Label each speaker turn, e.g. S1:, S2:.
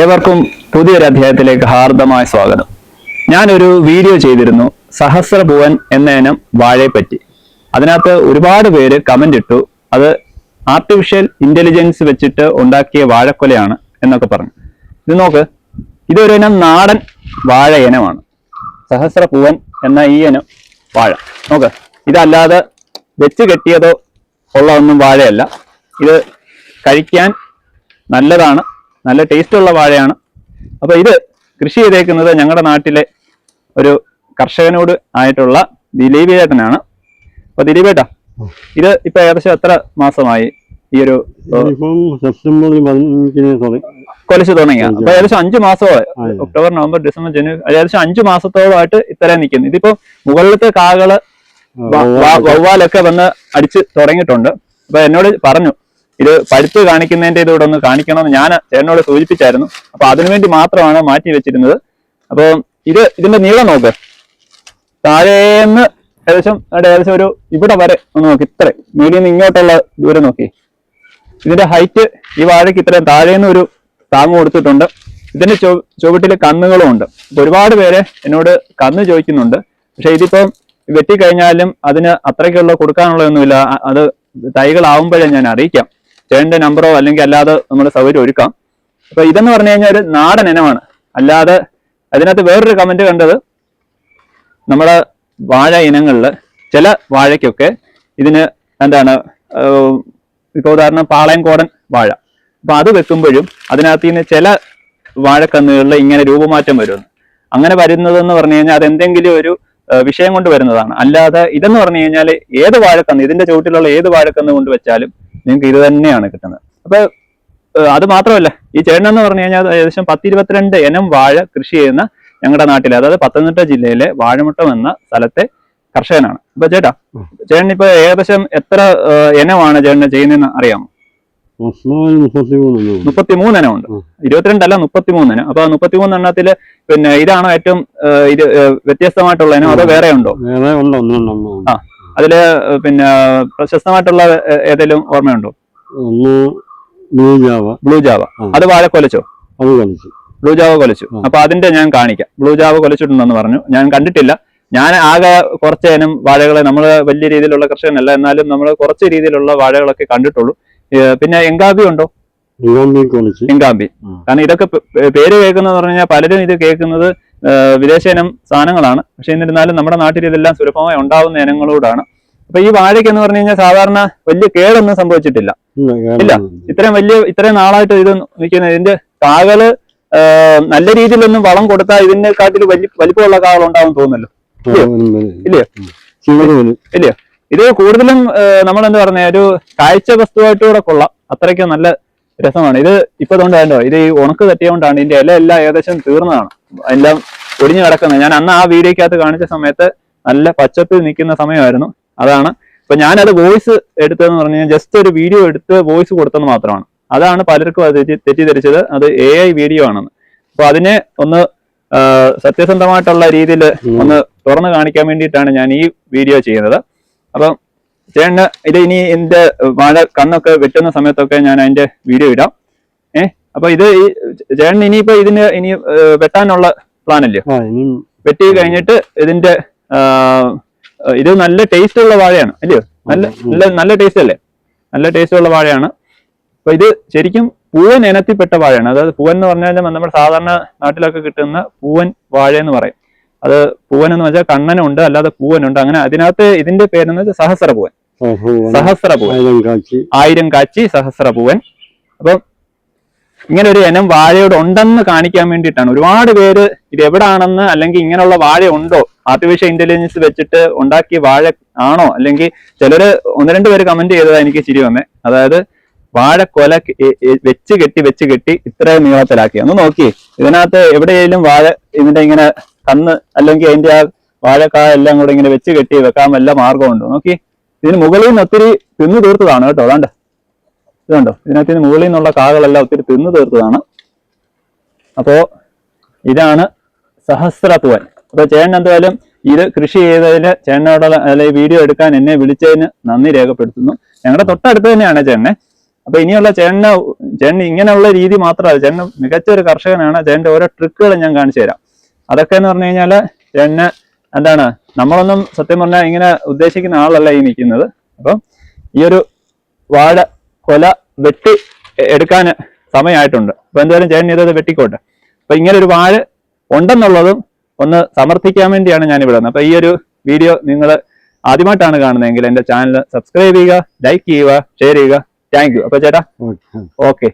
S1: ഏവർക്കും പുതിയൊരു അധ്യായത്തിലേക്ക് ഹാർദമായ സ്വാഗതം. ഞാനൊരു വീഡിയോ ചെയ്തിരുന്നു സഹസ്രഭുവൻ എന്ന ഇനം വാഴയെപ്പറ്റി. അതിനകത്ത് ഒരുപാട് പേര് കമന്റ് ഇട്ടു, അത് ആർട്ടിഫിഷ്യൽ ഇന്റലിജൻസ് വെച്ചിട്ട് ഉണ്ടാക്കിയ വാഴക്കൊലയാണ് എന്നൊക്കെ പറഞ്ഞു. ഇത് നോക്ക്, ഇതൊരു ഇനം നാടൻ വാഴ ഇനമാണ്. സഹസ്രഭുവൻ എന്ന ഈ ഇനം വാഴ നോക്ക്, ഇതല്ലാതെ വെച്ച് കെട്ടിയതോ ഉള്ള ഒന്നും വാഴയല്ല. ഇത് കഴിക്കാൻ നല്ലതാണ്, നല്ല ടേസ്റ്റ് ഉള്ള വാഴയാണ്. അപ്പൊ ഇത് കൃഷി ചെയ്തേക്കുന്നത് ഞങ്ങളുടെ നാട്ടിലെ ഒരു കർഷകനോട് ആയിട്ടുള്ള ദിലീപ് ചേട്ടനാണ്. അപ്പൊ ദിലീപ് ചേട്ടാ, ഇത് ഇപ്പൊ ഏകദേശം എത്ര മാസമായി ഈ ഒരു കൊലച്ച് തുടങ്ങിയ? അപ്പൊ ഏകദേശം 5 മാസമായി. ഒക്ടോബർ, നവംബർ, ഡിസംബർ, ജനുവരി, ഏകദേശം 5 മാസത്തോളമായിട്ട് ഇത്രയും നിൽക്കുന്നു. ഇതിപ്പോ മുകളിലത്തെ കാകള് വവ്വാലൊക്കെ വന്ന് അടിച്ച് തുടങ്ങിയിട്ടുണ്ട്. അപ്പൊ എന്നോട് പറഞ്ഞു ഇത് പഴുത്ത് കാണിക്കുന്നതിന്റെ ഇതോടെ ഒന്ന് കാണിക്കണമെന്ന് ഞാൻ ചേട്ടനോട് സൂചിപ്പിച്ചായിരുന്നു. അപ്പൊ അതിനുവേണ്ടി മാത്രമാണ് മാറ്റി വെച്ചിരുന്നത്. അപ്പൊ ഇതിന്റെ നീളം നോക്ക്, താഴേന്ന് ഏകദേശം ഒരു ഇവിടെ വരെ ഒന്ന് നോക്കി, ഇത്ര മീഡിയം നിന്ന് ഇങ്ങോട്ടുള്ള ദൂരം നോക്കി. ഇതിന്റെ ഹൈറ്റ് ഈ വാഴയ്ക്ക് ഇത്രയും താഴേന്ന് ഒരു താങ്ങ് കൊടുത്തിട്ടുണ്ട്. ഇതിന്റെ ചുവട്ടില് കന്നുകളും ഉണ്ട്. അപ്പൊ ഒരുപാട് പേര് എന്നോട് കന്ന് ചോദിക്കുന്നുണ്ട്. പക്ഷെ ഇതിപ്പം വെട്ടിക്കഴിഞ്ഞാലും അതിന് അത്രയ്ക്കുള്ള കൊടുക്കാനുള്ളതൊന്നുമില്ല. അത് തൈകളാവുമ്പോഴേ ഞാൻ അറിയിക്കാം. ചേട്ടന്റെ നമ്പറോ അല്ലെങ്കിൽ അല്ലാതെ നമ്മുടെ സൗകര്യം ഒരുക്കാം. അപ്പൊ ഇതെന്ന് പറഞ്ഞു കഴിഞ്ഞാൽ ഒരു നാടൻ ഇനമാണ്. അല്ലാതെ അതിനകത്ത് വേറൊരു കമന്റ് കണ്ടത്, നമ്മുടെ വാഴ ഇനങ്ങളിൽ ചില വാഴയ്ക്കൊക്കെ ഇതിന് എന്താണ്, ഇപ്പൊ ഉദാഹരണം പാളയംകോടൻ വാഴ, അപ്പൊ അത് വെക്കുമ്പോഴും അതിനകത്ത് നിന്ന് ചില വാഴക്കന്നുകളിൽ ഇങ്ങനെ രൂപമാറ്റം വരുന്നു. അങ്ങനെ വരുന്നതെന്ന് പറഞ്ഞു കഴിഞ്ഞാൽ അതെന്തെങ്കിലും ഒരു വിഷയം കൊണ്ട് വരുന്നതാണ്. അല്ലാതെ ഇതെന്ന് പറഞ്ഞു കഴിഞ്ഞാൽ ഏത് വാഴക്കന്ന്, ഇതിന്റെ ചുവട്ടിലുള്ള ഏത് വാഴക്കന്ന് കൊണ്ട് വെച്ചാലും നിങ്ങൾക്ക് ഇത് തന്നെയാണ് കിട്ടുന്നത്. അപ്പൊ അത് മാത്രമല്ല, ഈ ചേട്ടനെന്ന് പറഞ്ഞു കഴിഞ്ഞാൽ ഏകദേശം 10-22 ഇനം വാഴ കൃഷി ചെയ്യുന്ന ഞങ്ങളുടെ നാട്ടിലെ, അതായത് പത്തനംതിട്ട ജില്ലയിലെ വാഴമുട്ടം എന്ന സ്ഥലത്തെ കർഷകനാണ്. അപ്പൊ ചേട്ടൻ ഇപ്പൊ ഏകദേശം എത്ര ഇനമാണ് ചേട്ടന് ചെയ്യുന്നതെന്ന് അറിയാമോ? 33 ഇനമുണ്ട്. 22 അല്ല, 33 ഇനം. അപ്പൊ 33 എണ്ണത്തില് പിന്നെ ഇതാണോ ഏറ്റവും ഇത് വ്യത്യസ്തമായിട്ടുള്ള ഇനം, അതോ വേറെ ഉണ്ടോ? ആ, അതില് പിന്നെ പ്രശസ്തമായിട്ടുള്ള ഏതെങ്കിലും ഓർമ്മയുണ്ടോ? Blue Java. അത് വാഴ കൊലച്ചോ? Blue Java കൊലച്ചു. അപ്പൊ അതിന്റെ ഞാൻ കാണിക്കാം. ബ്ലൂ ജാവ കൊലച്ചിട്ടുണ്ടെന്ന് പറഞ്ഞു, ഞാൻ കണ്ടിട്ടില്ല. ഞാൻ ആകെ കുറച്ച് ഇനം വാഴകളെ, നമ്മൾ വലിയ രീതിയിലുള്ള കർഷകനല്ല, എന്നാലും നമ്മൾ കുറച്ച് രീതിയിലുള്ള വാഴകളൊക്കെ കണ്ടിട്ടുള്ളൂ. പിന്നെ എങ്കാമ്പി ഉണ്ടോ? എങ്കാമ്പി. കാരണം ഇതൊക്കെ പേര് കേൾക്കുന്നത് പറഞ്ഞു കഴിഞ്ഞാൽ പലരും ഇത് കേൾക്കുന്നത് വിദേശ ഇനം സാധനങ്ങളാണ്. പക്ഷെ എന്നിരുന്നാലും നമ്മുടെ നാട്ടിൽ ഇതെല്ലാം സുലഭമായി ഉണ്ടാവുന്ന ഇനങ്ങളോടാണ്. അപ്പൊ ഈ വാഴയ്ക്ക് എന്ന് പറഞ്ഞു കഴിഞ്ഞാൽ സാധാരണ വലിയ കേടൊന്നും സംഭവിച്ചിട്ടില്ല. ഇല്ല, ഇത്രയും നാളായിട്ട് ഇത് നിൽക്കുന്ന ഇതിന്റെ കാകള് നല്ല രീതിയിലൊന്നും വളം കൊടുത്താൽ ഇതിനെക്കാട്ടിൽ വലിപ്പമുള്ള കാകൾ ഉണ്ടാവും തോന്നുന്നല്ലോ. ഇല്ലയോ? ഇല്ലയോ? ഇത് കൂടുതലും നമ്മൾ എന്താ പറഞ്ഞ ഒരു കാഴ്ച വസ്തുവായിട്ടൂടെ കൊള്ളാം. അത്രയ്ക്ക് നല്ല രസമാണ്. ഇത് ഇപ്പൊ തോണ്ടോ, ഇത് ഈ ഉണക്ക് തട്ടിയോണ്ടാണ് ഇതിന്റെ ഇല എല്ലാം ഏകദേശം തീർന്നതാണ്, എല്ലാം ഒടിഞ്ഞു കിടക്കുന്നത്. ഞാൻ അന്ന് ആ വീഡിയോക്കകത്ത് കാണിച്ച സമയത്ത് നല്ല പച്ചപ്പിൽ നിൽക്കുന്ന സമയമായിരുന്നു. അതാണ് ഇപ്പൊ ഞാനത് വോയിസ് എടുത്തതെന്ന് പറഞ്ഞു കഴിഞ്ഞാൽ ജസ്റ്റ് ഒരു വീഡിയോ എടുത്ത് വോയിസ് കൊടുത്തെന്ന് മാത്രമാണ്. അതാണ് പലർക്കും അത് തെറ്റിദ്ധരിച്ചത് അത് AI വീഡിയോ ആണെന്ന്. അപ്പൊ അതിനെ ഒന്ന് സത്യസന്ധമായിട്ടുള്ള രീതിയിൽ ഒന്ന് തുറന്നു കാണിക്കാൻ വേണ്ടിയിട്ടാണ് ഞാൻ ഈ വീഡിയോ ചെയ്യുന്നത്. അപ്പം ചേട്ടന് ഇത് ഇനി എന്റെ വാഴ കണ്ണൊക്കെ വെട്ടുന്ന സമയത്തൊക്കെ ഞാൻ അതിന്റെ വീഡിയോ ഇടാം. അപ്പൊ ഇത് ഈ ചേട്ടൻ ഇനിയിപ്പോ ഇതിന് ഇനി വെട്ടാനുള്ള പ്ലാൻ അല്ലയോ? വെട്ടി കഴിഞ്ഞിട്ട് ഇതിന്റെ ഇത് നല്ല ടേസ്റ്റ് ഉള്ള വാഴയാണ് അല്ലയോ? നല്ല ടേസ്റ്റ് അല്ലേ? നല്ല ടേസ്റ്റ് ഉള്ള വാഴയാണ്. അപ്പൊ ഇത് ശരിക്കും പൂവൻ ഇനത്തിൽപ്പെട്ട വാഴയാണ്. അതായത് പൂവൻ എന്ന് പറഞ്ഞാൽ നമ്മുടെ സാധാരണ നാട്ടിലൊക്കെ കിട്ടുന്ന പൂവൻ വാഴ എന്ന് പറയും. അത് പൂവൻ എന്ന് വെച്ചാൽ കണ്ണനുണ്ട്, അല്ലാതെ പൂവനുണ്ട്. അങ്ങനെ അതിനകത്ത് ഇതിന്റെ പേരെന്ന് വെച്ചാൽ സഹസ്രപൂവൻ. 1000 കാച്ചി സഹസ്രപൂവൻ. അപ്പം ഇങ്ങനെ ഒരു ഇനം വാഴയോട് ഉണ്ടെന്ന് കാണിക്കാൻ വേണ്ടിയിട്ടാണ്. ഒരുപാട് പേര് ഇത് എവിടാണെന്ന്, അല്ലെങ്കിൽ ഇങ്ങനെയുള്ള വാഴ ഉണ്ടോ, ആർട്ടിഫിഷ്യൽ ഇന്റലിജൻസ് വെച്ചിട്ട് ഉണ്ടാക്കിയ വാഴ ആണോ, അല്ലെങ്കിൽ ചിലര് 1-2 പേര് കമന്റ് ചെയ്തതാ എനിക്ക് ചിരി വന്നേ. അതായത് വാഴക്കൊല വെച്ച് കെട്ടി ഇത്രയും നീളത്തിലാക്കി. ഒന്ന് നോക്കി, ഇതിനകത്ത് എവിടെയെങ്കിലും വാഴ ഇതിന്റെ ഇങ്ങനെ കന്ന് അല്ലെങ്കിൽ അതിന്റെ ആ വാഴക്കായ എല്ലാം കൂടെ ഇങ്ങനെ വെച്ച് കെട്ടി വെക്കാൻ വല്ല മാർഗമുണ്ടോ? നോക്കി, ഇതിന് മുകളിൽ നിന്ന് ഒത്തിരി തിന്നു തീർത്തതാണ് കേട്ടോ. അതാണ്ട് ഇതുണ്ടോ, ഇതിനകത്ത് മുകളിൽ നിന്നുള്ള കാകളെല്ലാം ഒത്തിരി തിന്നു തീർത്തതാണ്. അപ്പോ ഇതാണ് സഹസ്രപൂവൻ. അപ്പൊ ചേട്ടൻ എന്തായാലും ഇത് കൃഷി ചെയ്തതിന് ചേട്ടനോടുള്ള അല്ലെങ്കിൽ വീഡിയോ എടുക്കാൻ എന്നെ വിളിച്ചതിന് നന്ദി രേഖപ്പെടുത്തുന്നു. ഞങ്ങളുടെ തൊട്ടടുത്ത് തന്നെയാണ് ചേട്ടനെ. അപ്പൊ ഇനിയുള്ള ചേട്ടന് ചേട്ടൻ ഇങ്ങനെയുള്ള രീതി മാത്രമല്ല, ചേട്ടൻ മികച്ച ഒരു കർഷകനാണ്. ചേട്ടന്റെ ഓരോ ട്രിക്കുകൾ ഞാൻ കാണിച്ചു തരാം. അതൊക്കെ എന്ന് പറഞ്ഞു കഴിഞ്ഞാല് ചേട്ടന് എന്താണ്, നമ്മളൊന്നും സത്യം പറഞ്ഞാൽ ഇങ്ങനെ ഉദ്ദേശിക്കുന്ന ആളല്ല ഈ നിൽക്കുന്നത്. അപ്പം ഈ ഒരു വാഴ കൊല വെട്ടി എടുക്കാൻ സമയമായിട്ടുണ്ട്. അപ്പൊ എന്തായാലും ചേട്ടൻ ഇതത് വെട്ടിക്കോട്ടെ. അപ്പൊ ഇങ്ങനെ ഒരു വാഴ ഉണ്ടെന്നുള്ളതും ഒന്ന് സമർത്ഥിക്കാൻ വേണ്ടിയാണ് ഞാൻ ഇവിടെ വന്നത്. അപ്പൊ ഈ ഒരു വീഡിയോ നിങ്ങൾ ആദ്യമായിട്ടാണ് കാണുന്നതെങ്കിൽ എന്റെ ചാനൽ സബ്സ്ക്രൈബ് ചെയ്യുക, ലൈക്ക് ചെയ്യുക, ഷെയർ ചെയ്യുക. Thank you. അപ്പൊ ചേട്ടാ ഓക്കെ.